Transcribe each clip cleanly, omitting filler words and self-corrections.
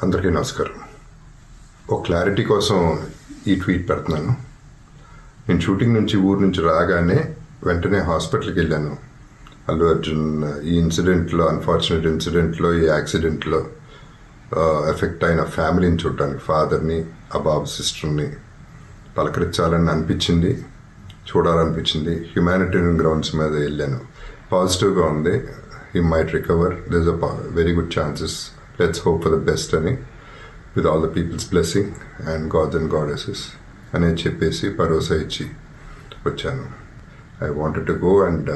అందరికీ నమస్కారం. ఒక క్లారిటీ కోసం ఈ ట్వీట్ పెడుతున్నాను. నేను షూటింగ్ నుంచి ఊరు నుంచి రాగానే వెంటనే హాస్పిటల్కి వెళ్ళాను. అల్లు అర్జున్ ఈ ఇన్సిడెంట్లో, అన్ఫార్చునేట్ ఇన్సిడెంట్లో, ఈ యాక్సిడెంట్లో ఎఫెక్ట్ అయిన ఫ్యామిలీని చూడటానికి, ఫాదర్ని, ఆ బాబు సిస్టర్ని పలకరించాలని అనిపించింది, చూడాలనిపించింది. హ్యుమానిటేరియన్ గ్రౌండ్స్ మీద వెళ్ళాను. పాజిటివ్గా ఉంది. He might recover, there is a very good chances. Let's hope for the best అని, with all the peoples blessing and gods and goddesses అని చెప్పేసి భరోసా ఇచ్చి వచ్చాను. I wanted to go and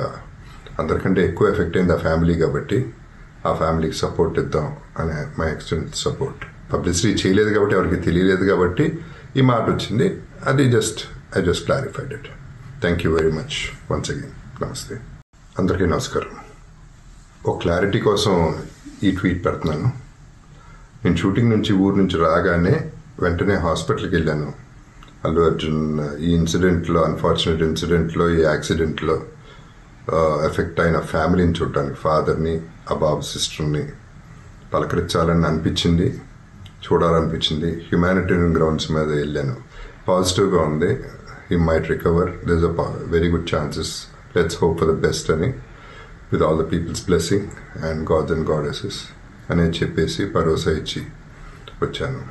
అందరికంటే ఎక్కువ ఎఫెక్ట్ అయింది ఆ ఫ్యామిలీ కాబట్టి ఆ ఫ్యామిలీకి సపోర్ట్ ఇద్దాం అనే మై ఎక్స్టెంట్ సపోర్ట్. పబ్లిసిటీ చేయలేదు కాబట్టి, ఎవరికి తెలియలేదు కాబట్టి ఈ మాట వచ్చింది. అది I just clarified it. Thank you very much once again. నమస్తే. అందరికీ నమస్కారం. ఒక క్లారిటీ కోసం ఈ ట్వీట్ పెడుతున్నాను. నేను షూటింగ్ నుంచి ఊరు నుంచి రాగానే వెంటనే హాస్పిటల్కి వెళ్ళాను. అల్లు అర్జున్ ఈ ఇన్సిడెంట్లో, అన్ఫార్చునేట్ ఇన్సిడెంట్లో, ఈ యాక్సిడెంట్లో ఎఫెక్ట్ అయిన ఫ్యామిలీని చూడటానికి, ఫాదర్ని, ఆ బాబు సిస్టర్ని పలకరించాలని అనిపించింది, చూడాలనిపించింది. హ్యుమానిటేరియన్ గ్రౌండ్స్ మీద వెళ్ళాను. పాజిటివ్గా ఉంది. He might recover, there is a very good chances. Let's hope for the best అని, with all the peoples blessing and gods and goddesses అని చెప్పేసి భరోసా ఇచ్చి వచ్చాను.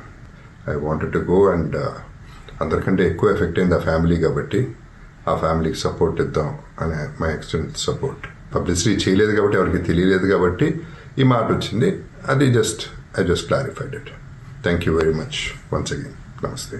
I wanted to go and అందరికంటే ఎక్కువ ఎఫెక్ట్ అయింది ఆ ఫ్యామిలీ కాబట్టి ఆ ఫ్యామిలీకి సపోర్ట్ ఇద్దాం అనే మై ఎక్స్టెంట్ సపోర్ట్. పబ్లిసిటీ చేయలేదు కాబట్టి, ఎవరికి తెలియలేదు కాబట్టి ఈ మాట వచ్చింది. అది I just clarified it. Thank you very much once again. నమస్తే.